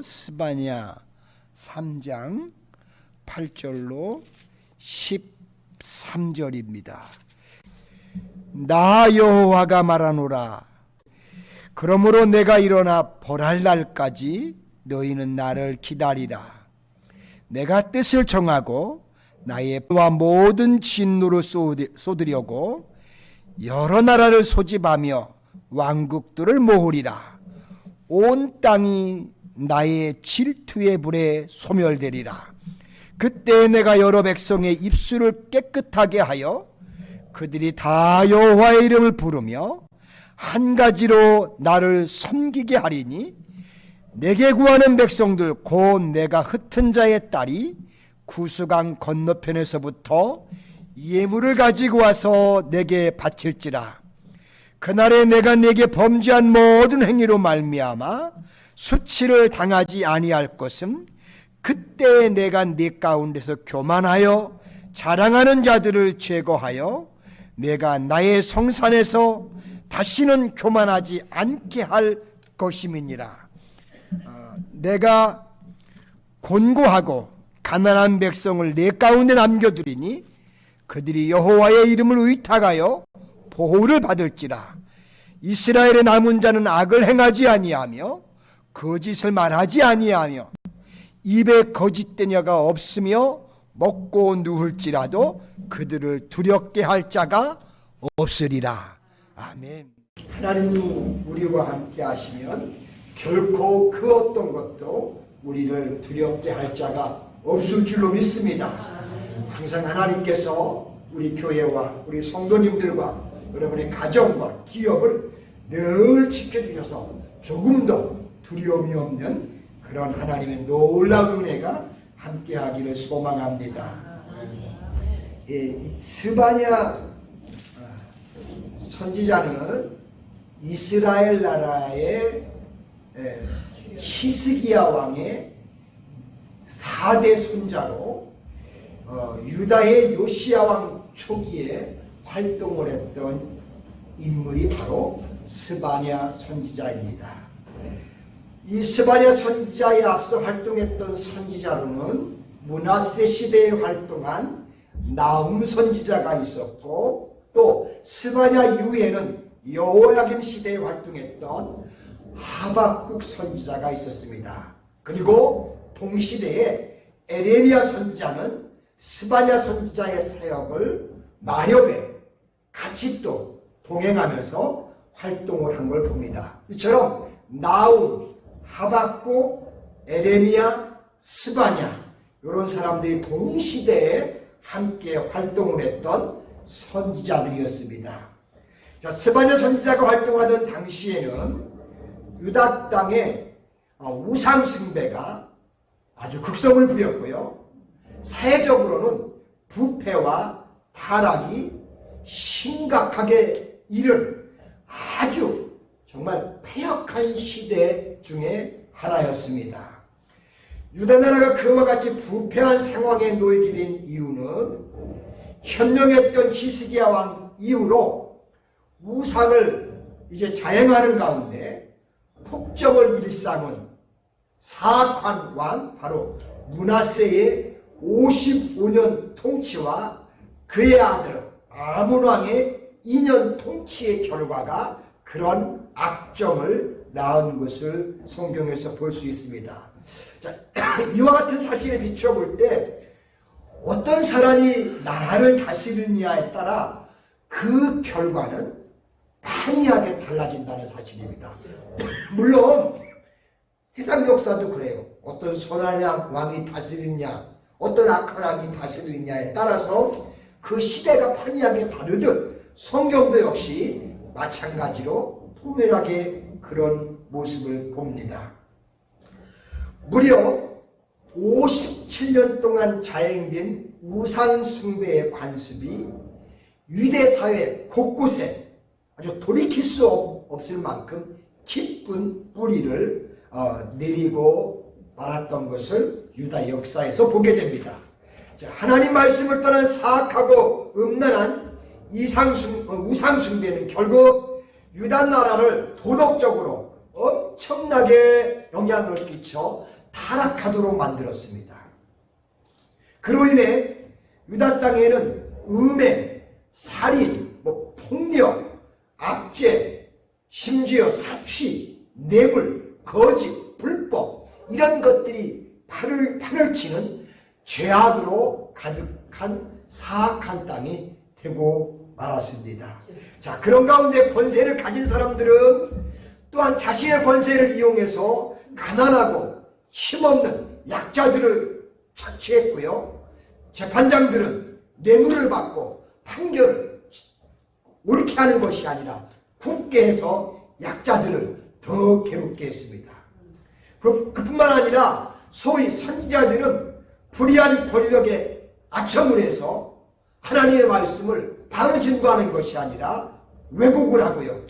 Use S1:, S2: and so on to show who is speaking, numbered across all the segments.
S1: 스바냐 3장 8절로 13절입니다. 나 여호와가 말하노라. 그러므로 내가 일어나 벌할 날까지 너희는 나를 기다리라. 내가 뜻을 정하고 나의 모든 진노를 쏟으려고 여러 나라를 소집하며 왕국들을 모으리라. 온 땅이 나의 질투의 불에 소멸되리라. 그때 내가 여러 백성의 입술을 깨끗하게 하여 그들이 다 여호와의 이름을 부르며 한 가지로 나를 섬기게 하리니, 내게 구하는 백성들 곧 내가 흩은 자의 딸이 구수강 건너편에서부터 예물을 가지고 와서 내게 바칠지라. 그날에 내가 네게 범죄한 모든 행위로 말미암아 수치를 당하지 아니할 것은, 그때 내가 네 가운데서 교만하여 자랑하는 자들을 제거하여 내가 나의 성산에서 다시는 교만하지 않게 할 것임이니라. 내가 곤고하고 가난한 백성을 내 가운데 남겨두리니 그들이 여호와의 이름을 의탁하여 보호를 받을지라. 이스라엘의 남은 자는 악을 행하지 아니하며 거짓을 말하지 아니하며 입에 거짓되냐가 없으며 먹고 누울지라도 그들을 두렵게 할 자가 없으리라. 아멘. 하나님이 우리와 함께 하시면 결코 그 어떤 것도 우리를 두렵게 할 자가 없을 줄로 믿습니다. 항상 하나님께서 우리 교회와 우리 성도님들과 여러분의 가정과 기업을 늘 지켜주셔서 조금도 두려움이 없는 그런 하나님의 놀라운 은혜가 함께하기를 소망합니다. 스바냐 선지자는 이스라엘 나라의 히스기야 왕의 4대 손자로 유다의 요시야 왕 초기에 활동을 했던 인물이 바로 스바냐 선지자입니다. 이 스바냐 선지자에 앞서 활동했던 선지자로는 므낫세 시대에 활동한 나훔 선지자가 있었고, 또 스바냐 이후에는 여호야김 시대에 활동했던 하박국 선지자가 있었습니다. 그리고 동시대에 에레미야 선지자는 스바냐 선지자의 사역을 마렵에 같이 또 동행하면서 활동을 한 걸 봅니다. 이처럼 나훔, 하박국, 에레미야, 스바냐 이런 사람들이 동시대에 함께 활동을 했던 선지자들이었습니다. 스바냐 선지자가 활동하던 당시에는 유다 땅에 우상 숭배가 아주 극성을 부렸고요. 사회적으로는 부패와 타락이 심각하게 이른 아주 정말 패역한 시대 중에 하나였습니다. 유다 나라가 그와 같이 부패한 상황에 놓이게 된 이유는 현명했던 히스기야 왕 이후로 우상을 이제 자행하는 가운데 폭정을 일삼은 사악한 왕 바로 므낫세의 55년 통치와 그의 아들 아몬 왕의 2년 통치의 결과가 그런 악정을 낳은 것을 성경에서 볼 수 있습니다. 자, 이와 같은 사실에 비춰볼 때 어떤 사람이 나라를 다스리느냐에 따라 그 결과는 판이하게 달라진다는 사실입니다. 물론 세상 역사도 그래요. 어떤 선한 왕이 다스리느냐, 어떤 악한 왕이 다스리느냐에 따라서 그 시대가 판이하게 다르듯 성경도 역시 마찬가지로 통렬하게 그런 모습을 봅니다. 무려 57년 동안 자행된 우상 숭배의 관습이 유대 사회 곳곳에 아주 돌이킬 수 없을 만큼 깊은 뿌리를 내리고 말았던 것을 유다 역사에서 보게 됩니다. 하나님 말씀을 떠난 사악하고 음란한 우상 숭배는 결국 유다 나라를 도덕적으로 엄청나게 영향을 끼쳐 타락하도록 만들었습니다. 그로 인해 유다 땅에는 음행, 살인, 폭력, 압제, 심지어 사취, 뇌물, 거짓, 불법 이런 것들이 판을 치는 죄악으로 가득한 사악한 땅이 되고 말았습니다. 자, 그런 가운데 권세를 가진 사람들은 또한 자신의 권세를 이용해서 가난하고 힘없는 약자들을 착취했고요. 재판장들은 뇌물을 받고 판결을 옳게 하는 것이 아니라 굳게 해서 약자들을 더 괴롭게 했습니다. 그뿐만 아니라 소위 선지자들은 불의한 권력에 아첨을 해서 하나님의 말씀을 바로 증거하는 것이 아니라 왜곡을 하고요.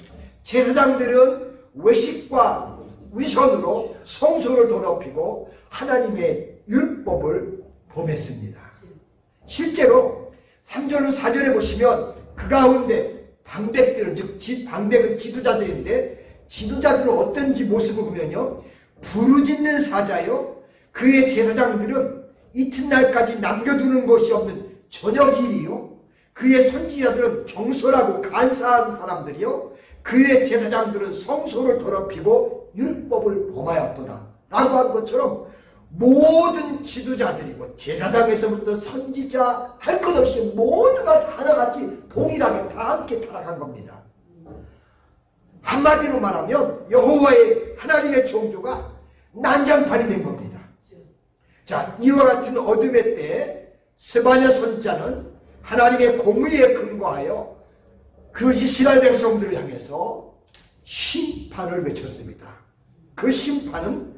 S1: 제사장들은 외식과 위선으로 성소를 더럽히고 하나님의 율법을 범했습니다. 실제로 3절로 4절에 보시면 그 가운데 방백들은, 즉 방백은 지도자들인데 지도자들은 어떤지 모습을 보면요, 부르짖는 사자요, 그의 제사장들은 이튿날까지 남겨두는 것이 없는 저녁일이요, 그의 선지자들은 경솔하고 간사한 사람들이요, 그의 제사장들은 성소를 더럽히고 율법을 범하였도다 라고 한 것처럼 모든 지도자들이고 제사장에서부터 선지자 할 것 없이 모두가 하나같이 동일하게 다 함께 타락한 겁니다. 한마디로 말하면 여호와의 하나님의 종교가 난장판이 된 겁니다. 자, 이와 같은 어둠의 때에 스바냐 선지자는 하나님의 공의에 근거하여 그 이스라엘 백성들을 향해서 심판을 외쳤습니다. 그 심판은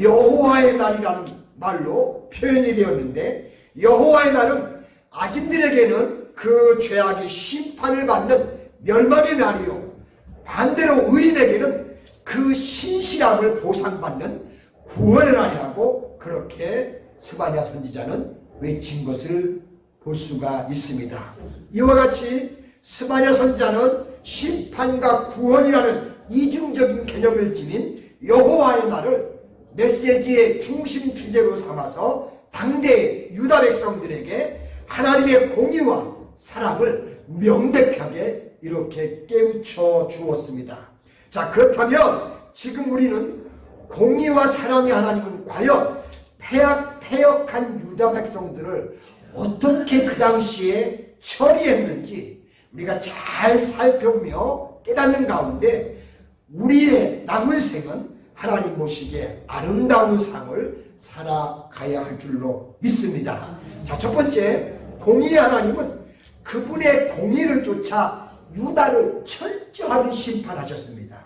S1: 여호와의 날이라는 말로 표현이 되었는데, 여호와의 날은 악인들에게는 그 죄악이 심판을 받는 멸망의 날이요, 반대로 의인에게는 그 신실함을 보상받는 구원의 날이라고 그렇게 스바냐 선지자는 외친 것을 볼 수가 있습니다. 이와 같이 스바냐 선지자는 심판과 구원이라는 이중적인 개념을 지닌 여호와의 날을 메시지의 중심 주제로 삼아서 당대의 유다 백성들에게 하나님의 공의와 사랑을 명백하게 이렇게 깨우쳐 주었습니다. 자, 그렇다면 지금 우리는 공의와 사랑의 하나님은 과연 패역한 유다 백성들을 어떻게 그 당시에 처리했는지 우리가 잘 살펴보며 깨닫는 가운데 우리의 남은 생은 하나님 보시기에 아름다운 삶을 살아가야 할 줄로 믿습니다. 자, 첫 번째, 공의의 하나님은 그분의 공의를 쫓아 유다를 철저하게 심판하셨습니다.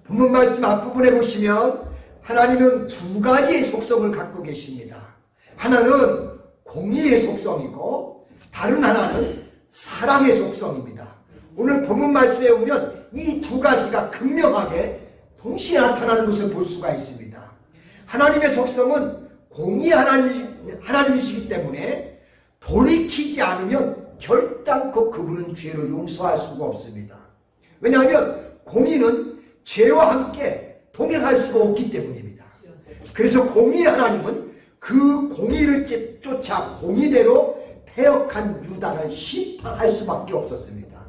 S1: 본문 말씀 앞부분에 보시면 하나님은 두 가지의 속성을 갖고 계십니다. 하나는 공의의 속성이고 다른 하나는 사랑의 속성입니다. 오늘 본문 말씀에 보면 이 두 가지가 극명하게 동시에 나타나는 것을 볼 수가 있습니다. 하나님의 속성은 공의 하나님이시기 때문에 돌이키지 않으면 결단코 그분은 죄를 용서할 수가 없습니다. 왜냐하면 공의는 죄와 함께 동행할 수가 없기 때문입니다. 그래서 공의의 하나님은 그 공의를 쫓아 공의대로 패역한 유다를 심판할 수밖에 없었습니다.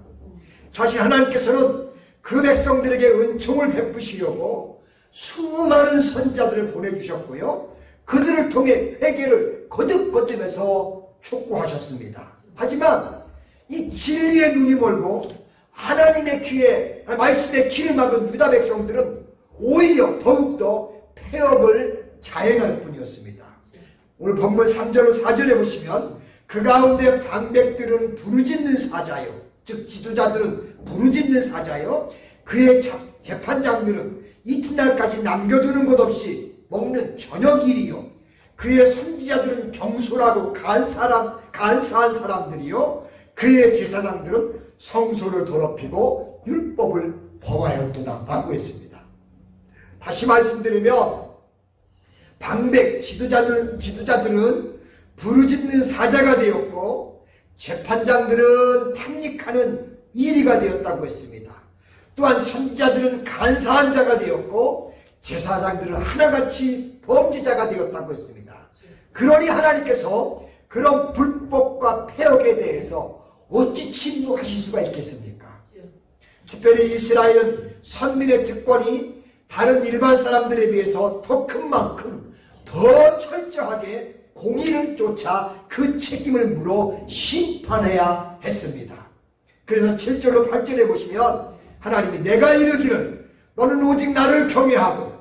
S1: 사실 하나님께서는 그 백성들에게 은총을 베푸시려고 수많은 선자들을 보내주셨고요, 그들을 통해 회개를 거듭거듭해서 촉구하셨습니다. 하지만 이 진리의 눈이 멀고 하나님의 말씀의 귀를 막은 유다 백성들은 오히려 더욱더 패역을 자행할 뿐이었습니다. 오늘 본문 3절로 4절에 보시면 그 가운데 방백들은 부르짖는 사자요, 즉 지도자들은 부르짖는 사자요, 그의 재판장들은 이튿날까지 남겨두는 것 없이 먹는 저녁일이요, 그의 선지자들은 경솔하고 간사한 사람들이요, 그의 제사장들은 성소를 더럽히고 율법을 범하였도다 라고 했습니다. 다시 말씀드리면 방백 지도자들은 부르짖는 사자가 되었고 재판장들은 탐닉하는 이리가 되었다고 했습니다. 또한 선지자들은 간사한 자가 되었고 제사장들은 하나같이 범죄자가 되었다고 했습니다. 그러니 하나님께서 그런 불법과 폐역에 대해서 어찌 침묵하실 수가 있겠습니까? 특별히 이스라엘은 선민의 특권이 다른 일반 사람들에 비해서 더 큰 만큼 더 철저하게 공의를 쫓아 그 책임을 물어 심판해야 했습니다. 그래서 7절로 8절에 보시면 하나님이 내가 이르기를 너는 오직 나를 경외하고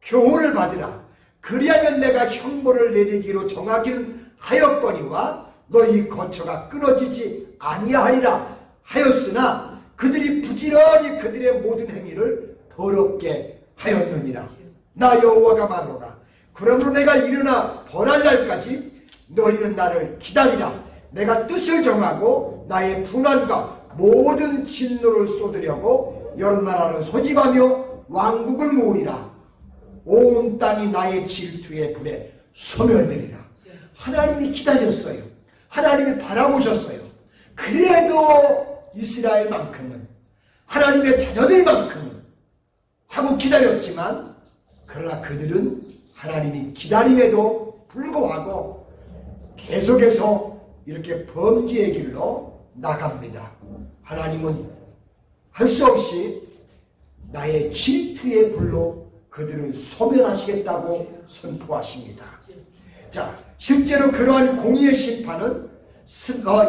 S1: 교훈을 받으라. 그리하면 내가 형벌을 내리기로 정하기는 하였거니와 너희 거처가 끊어지지 아니하리라 하였으나 그들이 부지런히 그들의 모든 행위를 더럽게 하였느니라. 나 여호와가 말하노라. 그러므로 내가 일어나 벌할 날까지 너희는 나를 기다리라. 내가 뜻을 정하고 나의 분한과 모든 진노를 쏟으려고 여러 나라를 소집하며 왕국을 모으리라. 온 땅이 나의 질투의 불에 소멸되리라. 하나님이 기다렸어요. 하나님이 바라보셨어요. 그래도 이스라엘만큼은 하나님의 자녀들만큼은 하고 기다렸지만 그러나 그들은 하나님이 기다림에도 불구하고 계속해서 이렇게 범죄의 길로 나갑니다. 하나님은 할 수 없이 나의 질투의 불로 그들을 소멸하시겠다고 선포하십니다. 자, 실제로 그러한 공의의 심판은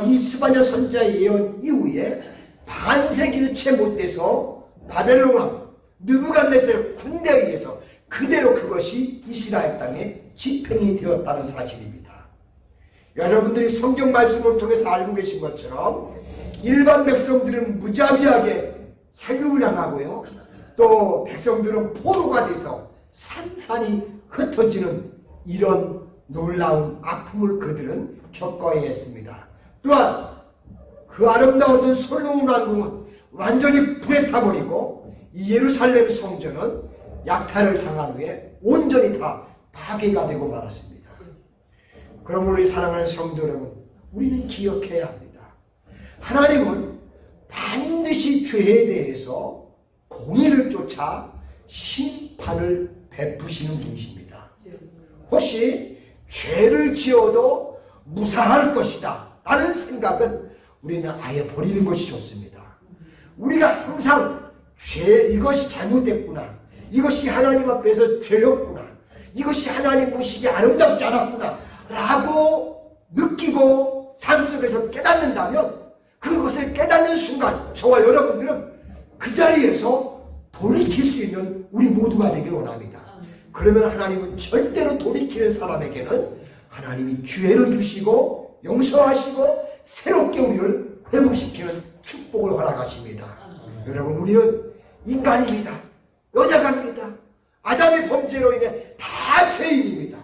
S1: 이 스바냐 선지자의 예언 이후에 반세기 채 못 돼서 바벨론 왕 느부갓네살 군대에 의해서 그대로 그것이 이스라엘 땅에 집행이 되었다는 사실입니다. 여러분들이 성경 말씀을 통해서 알고 계신 것처럼 일반 백성들은 무자비하게 세금을 당하고요, 또 백성들은 포로가 돼서 산산이 흩어지는 이런 놀라운 아픔을 그들은 겪어야 했습니다. 또한 그 아름다웠던 솔로몬 왕궁은 완전히 불에 타버리고 이 예루살렘 성전은 약탈을 당한 후에 온전히 다 파괴가 되고 말았습니다. 그러므로 우리 사랑하는 성도 여러분, 우리는 기억해야 합니다. 하나님은 반드시 죄에 대해서 공의를 쫓아 심판을 베푸시는 분이십니다. 혹시 죄를 지어도 무사할 것이다 라는 생각은 우리는 아예 버리는 것이 좋습니다. 우리가 항상 이것이 잘못됐구나, 이것이 하나님 앞에서 죄였구나, 이것이 하나님 보시기에 아름답지 않았구나 라고 느끼고 삶 속에서 깨닫는다면 그것을 깨닫는 순간 저와 여러분들은 그 자리에서 돌이킬 수 있는 우리 모두가 되길 원합니다. 그러면 하나님은 절대로 돌이키는 사람에게는 하나님이 기회를 주시고 용서하시고 새롭게 우리를 회복시키는 축복을 허락하십니다. 여러분, 우리는 인간입니다. 여자가입니다. 아담의 범죄로 인해 다 죄인입니다.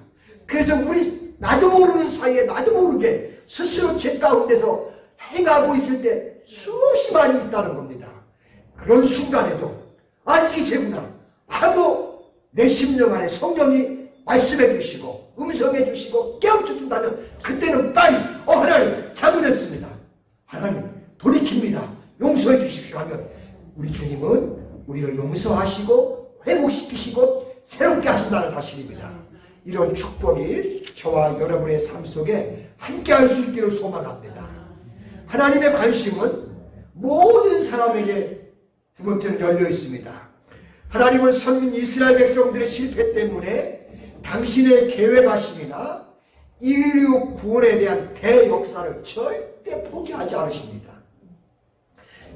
S1: 그래서 우리 나도 모르는 사이에 나도 모르게 스스로 죄 가운데서 행하고 있을 때 수없이 많이 있다는 겁니다. 그런 순간에도 이게 죄구나 하고 내 심령 안에 성령이 말씀해 주시고 음성해 주시고 깨우쳐 준다면 그때는 빨리 하나님 잘못했습니다, 하나님 돌이킵니다, 용서해 주십시오 하면 우리 주님은 우리를 용서하시고 회복시키시고 새롭게 하신다는 사실입니다. 이런 축복이 저와 여러분의 삶 속에 함께 할 수 있기를 소망합니다. 하나님의 관심은 모든 사람에게 두 번째는 열려 있습니다. 하나님은 선민 이스라엘 백성들의 실패 때문에 당신의 계획하심이나 인류 구원에 대한 대역사를 절대 포기하지 않으십니다.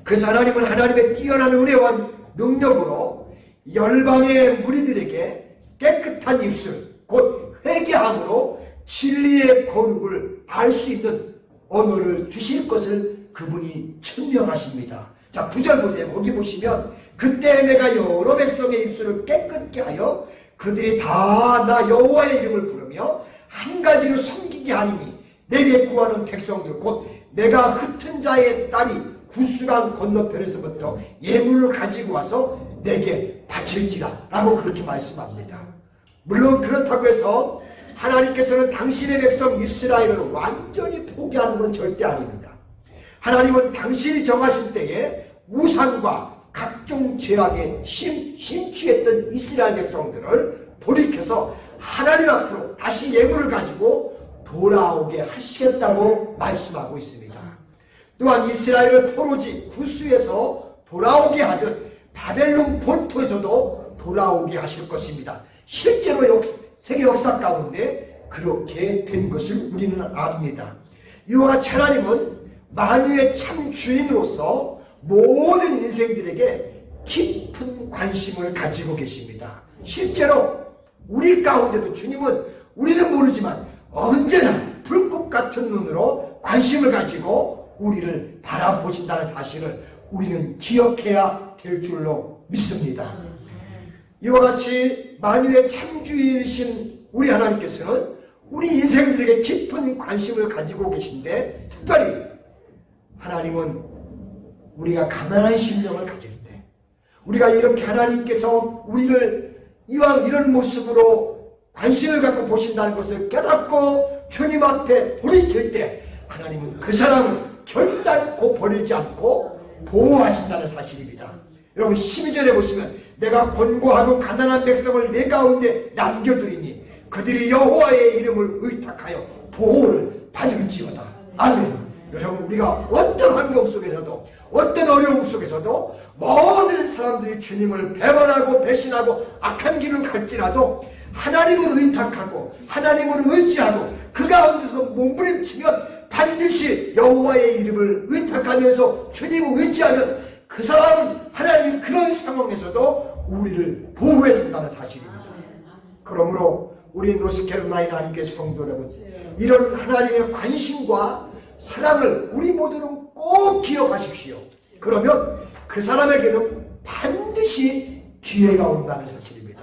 S1: 그래서 하나님은 하나님의 뛰어난 은혜와 능력으로 열방의 무리들에게 깨끗한 입술, 곧 회개함으로 진리의 거룩을 알 수 있는 언어를 주실 것을 그분이 천명하십니다. 자, 9절 보세요. 거기 보시면 그때 내가 여러 백성의 입술을 깨끗게 하여 그들이 다 나 여호와의 이름을 부르며 한 가지로 섬기게 하리니 내게 구하는 백성들 곧 내가 흩은 자의 딸이 구스강 건너편에서부터 예물을 가지고 와서 내게 바칠지라 라고 그렇게 말씀합니다. 물론 그렇다고 해서 하나님께서는 당신의 백성 이스라엘을 완전히 포기하는 건 절대 아닙니다. 하나님은 당신이 정하실 때에 우상과 각종 죄악에 심취했던 이스라엘 백성들을 돌이켜서 하나님 앞으로 다시 예물을 가지고 돌아오게 하시겠다고 말씀하고 있습니다. 또한 이스라엘을 포로지 구스에서 돌아오게 하듯 바벨론 본토에서도 돌아오게 하실 것입니다. 실제로 세계 역사 가운데 그렇게 된 것을 우리는 압니다. 이와 같이 하나님은 만유의 참 주인으로서 모든 인생들에게 깊은 관심을 가지고 계십니다. 실제로 우리 가운데도 주님은 우리는 모르지만 언제나 불꽃 같은 눈으로 관심을 가지고 우리를 바라보신다는 사실을 우리는 기억해야 될 줄로 믿습니다. 이와 같이 만유의 참주인이신 우리 하나님께서는 우리 인생들에게 깊은 관심을 가지고 계신데, 특별히 하나님은 우리가 가난한 심령을 가질 때, 우리가 이렇게 하나님께서 우리를 이왕 이런 모습으로 관심을 갖고 보신다는 것을 깨닫고 주님 앞에 돌이킬 때 하나님은 그 사람을 결단코 버리지 않고 보호하신다는 사실입니다. 여러분 12절에 보시면 내가 곤고하고 가난한 백성을 내 가운데 남겨두리니 그들이 여호와의 이름을 의탁하여 보호를 받을지어다. 아멘. 여러분 우리가 어떤 환경 속에서도 어떤 어려움 속에서도 모든 사람들이 주님을 배반하고 배신하고 악한 길을 갈지라도 하나님을 의탁하고 하나님을 의지하고 그 가운데서 몸부림치면 반드시 여호와의 이름을 의탁하면서 주님을 의지하면 그 사람은 하나님 그런 상황에서도 우리를 보호해 준다는 사실입니다. 그러므로 우리 노스캐롤라이나 하나님께 성도 여러분, 이런 하나님의 관심과 사랑을 우리 모두는 꼭 기억하십시오. 그러면 그 사람에게는 반드시 기회가 온다는 사실입니다.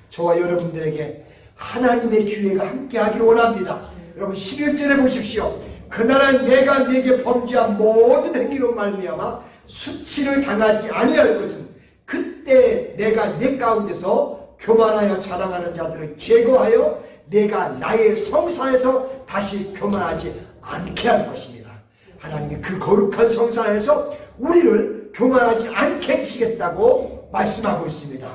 S1: 저와 여러분들에게 하나님의 기회가 함께하기를 원합니다. 여러분 11절에 보십시오. 그날은 내가 네게 범죄한 모든 행위로 말미암아 수치를 당하지 아니할 것은 그때 내가 네 가운데서 교만하여 자랑하는 자들을 제거하여 내가 나의 성산에서 다시 교만하지 않게 할 것입니다. 하나님이 그 거룩한 성산에서 우리를 교만하지 않게 해주시겠다고 말씀하고 있습니다.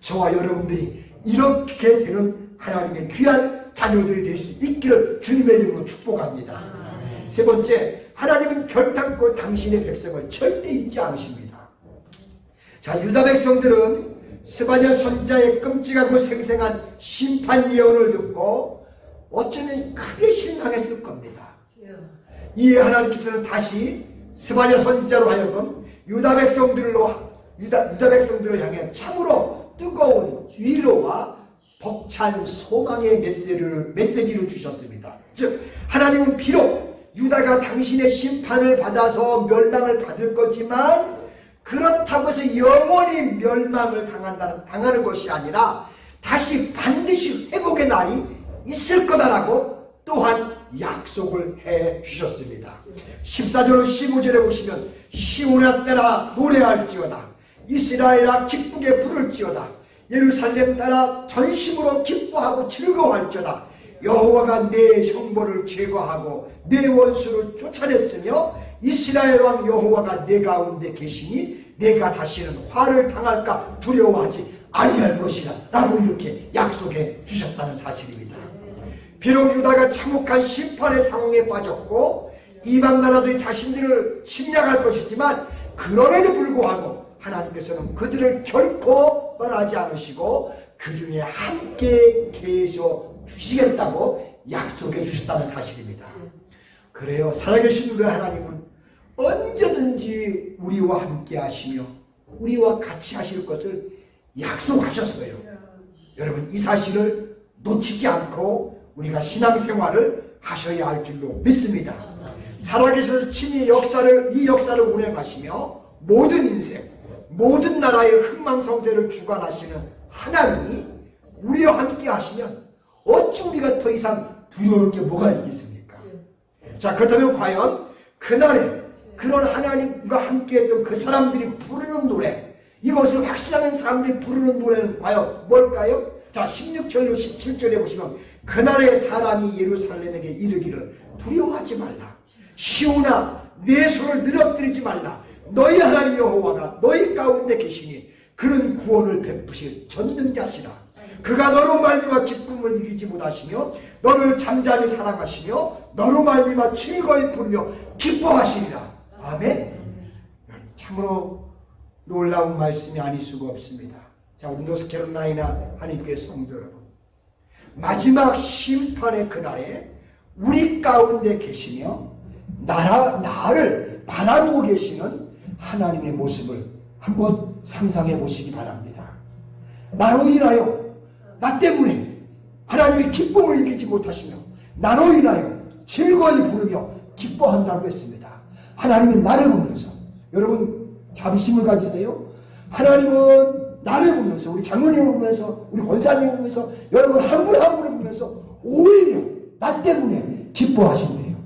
S1: 저와 여러분들이 이렇게 되는 하나님의 귀한 자녀들이 될 수 있기를 주님의 이름으로 축복합니다. 세 번째, 하나님은 결단코 당신의 백성을 절대 잊지 않으십니다. 자, 유다 백성들은 스바냐 선지자의 끔찍하고 생생한 심판 예언을 듣고 어쩌면 크게 실망했을 겁니다. 이에 하나님께서는 다시 스바냐 선지자로 하여금 유다 백성들을 향해 참으로 뜨거운 위로와 벅찬 소망의 메시지를 주셨습니다. 즉 하나님은 비록 유다가 당신의 심판을 받아서 멸망을 받을 거지만 그렇다고 해서 영원히 멸망을 당하는 것이 아니라 다시 반드시 회복의 날이 있을 거다라고 또한 약속을 해 주셨습니다. 14절로 15절에 보시면 시온아 따라 노래할지어다. 이스라엘아 기쁘게 부를지어다. 예루살렘 따라 전심으로 기뻐하고 즐거워할지어다. 여호와가 내 형벌을 제거하고 내 원수를 쫓아냈으며 이스라엘 왕 여호와가 내 가운데 계시니 내가 다시는 화를 당할까 두려워하지 아니할 것이다 라고 이렇게 약속해 주셨다는 사실입니다. 비록 유다가 참혹한 심판의 상황에 빠졌고 이방 나라들이 자신들을 침략할 것이지만 그럼에도 불구하고 하나님께서는 그들을 결코 떠나지 않으시고 그 중에 함께 계셔 주시겠다고 약속해 주셨다는 사실입니다. 그래요. 살아계신 우리 하나님은 언제든지 우리와 함께 하시며 우리와 같이 하실 것을 약속하셨어요. 여러분 이 사실을 놓치지 않고 우리가 신앙생활을 하셔야 할 줄로 믿습니다. 살아계셔서 친히 이 역사를 운행하시며 모든 인생, 모든 나라의 흥망성쇠를 주관하시는 하나님이 우리와 함께 하시면 어찌 우리가 더 이상 두려울 게 뭐가 있겠습니까? 자, 그렇다면 과연 그날에 그런 하나님과 함께했던 그 사람들이 부르는 노래, 이것을 확신하는 사람들이 부르는 노래는 과연 뭘까요? 자, 16절로 17절에 보시면 그날의 사람이 예루살렘에게 이르기를 두려워하지 말라. 시온아 내 손을 늘어뜨리지 말라. 너희 하나님 여호와가 너희 가운데 계시니 그는 구원을 베푸실 전능자시라. 그가 너로 말미암아 기쁨을 이기지 못하시며 너를 잠잠히 사랑하시며 너로 말미암아 즐거이 부르며 기뻐하시리라. 아멘. 참으로 놀라운 말씀이 아닐 수가 없습니다. 자, 우리 노스캐롤라이나 하나님께 성도 여러분, 마지막 심판의 그날에 우리 가운데 계시며 나를 바라보고 계시는 하나님의 모습을 한번 상상해 보시기 바랍니다. 나로 인하여, 나 때문에 하나님의 기쁨을 이기지 못하시며 나로 인하여 즐거이 부르며 기뻐한다고 했습니다. 하나님은 나를 보면서, 여러분 자비심을 가지세요. 하나님은 나를 보면서, 우리 장로님을 보면서, 우리 권사님을 보면서, 여러분 한 분 한 분을 보면서 오히려 나 때문에 기뻐하신대요.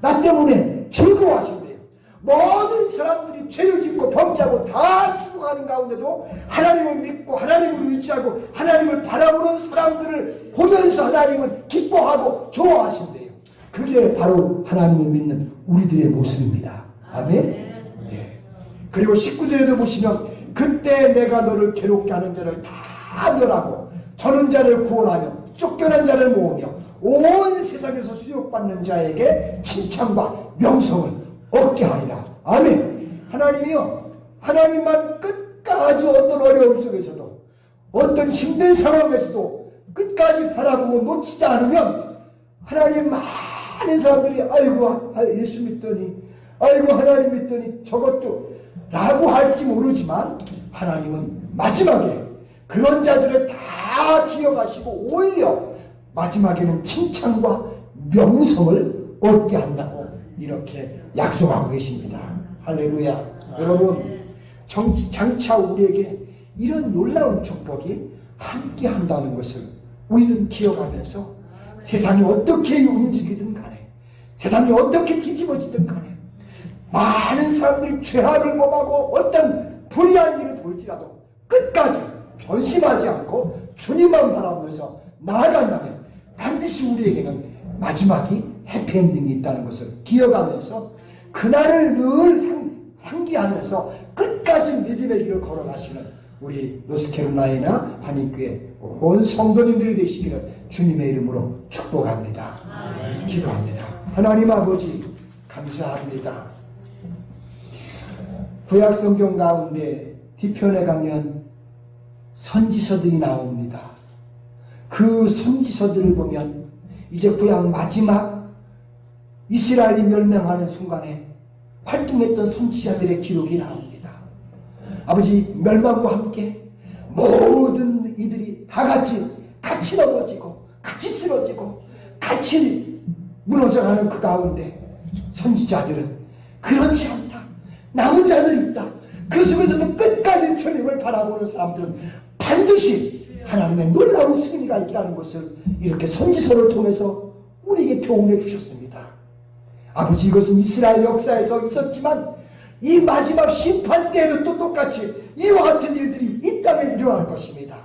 S1: 나 때문에 즐거워하신대요. 모든 사람들이 죄를 짓고 범죄하고 다 죽어가는 가운데도 하나님을 믿고 하나님을 의지하고 하나님을 바라보는 사람들을 보면서 하나님은 기뻐하고 좋아하신대요. 그게 바로 하나님을 믿는 우리들의 모습입니다. 아멘. 네. 그리고 19절에도 보시면 그때 내가 너를 괴롭게 하는 자를 다 멸하고 저는 자를 구원하며 쫓겨난 자를 모으며 온 세상에서 수욕받는 자에게 칭찬과 명성을 얻게 하리라. 아멘. 하나님이요, 하나님만 끝까지 어떤 어려움 속에서도 어떤 힘든 상황에서도 끝까지 바라보고 놓치지 않으면 하나님 많은 사람들이 아이고 예수 믿더니 아이고 하나님 믿더니 저것도 라고 할지 모르지만 하나님은 마지막에 그런 자들을 다 기억하시고 오히려 마지막에는 칭찬과 명성을 얻게 한다고 이렇게 약속하고 계십니다. 할렐루야. 여러분, 장차 우리에게 이런 놀라운 축복이 함께 한다는 것을 우리는 기억하면서 세상이 어떻게 움직이든 간에, 세상이 어떻게 뒤집어지든 간에, 많은 사람들이 죄악을 범하고 어떤 불의한 일을 볼지라도 끝까지 변심하지 않고 주님만 바라보면서 나아간다면 반드시 우리에게는 마지막이 해피엔딩이 있다는 것을 기억하면서 그날을 늘 상기하면서 끝까지 믿음의 길을 걸어가시는 우리 노스캐롤라이나 한인교회 온 성도님들이 되시기를 주님의 이름으로 축복합니다. 기도합니다. 하나님 아버지 감사합니다. 구약 성경 가운데 뒤편에 가면 선지서들이 나옵니다. 그 선지서들을 보면 이제 구약 마지막 이스라엘이 멸망하는 순간에 활동했던 선지자들의 기록이 나옵니다. 아버지, 멸망과 함께 모든 이들이 다 같이 넘어지고 같이 쓰러지고 같이 무너져가는 그 가운데 선지자들은 그렇지 않다, 남은 자들이 있다, 그 속에서도 끝까지 주님을 바라보는 사람들은 반드시 하나님의 놀라운 승리가 있다는 것을 이렇게 선지서를 통해서 우리에게 교훈해 주셨습니다. 아버지, 이것은 이스라엘 역사에서 있었지만 이 마지막 심판 때에도 또 똑같이 이와 같은 일들이 이 땅에 일어날 것입니다.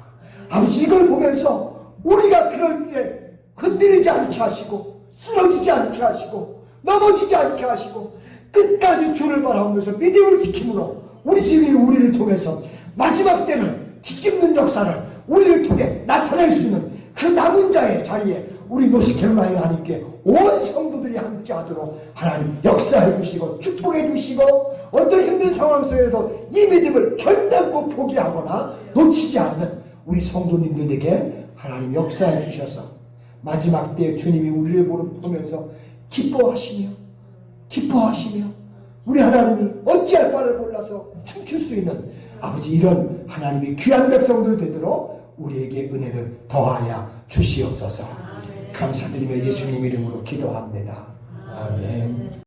S1: 아버지, 이걸 보면서 우리가 그럴 때 흔들리지 않게 하시고 쓰러지지 않게 하시고 넘어지지 않게 하시고 끝까지 주를 바라보면서 믿음을 지킴으로 우리 주님이 우리를 통해서 마지막 때를 뒤집는 역사를 우리를 통해 나타낼 수 있는 그 남은 자의 자리에 우리 노스캐롤라이나 하나님께 온 성도들이 함께 하도록 하나님 역사해 주시고 축복해 주시고 어떤 힘든 상황 속에도 이 믿음을 결단코 포기하거나 놓치지 않는 우리 성도님들에게 하나님 역사해 주셔서 마지막 때 주님이 우리를 보면서 기뻐하시며 우리 하나님이 어찌할 바를 몰라서 춤출 수 있는 아버지, 이런 하나님의 귀한 백성들 되도록 우리에게 은혜를 더하여 주시옵소서. 감사드리며 예수님 이름으로 기도합니다. 아멘.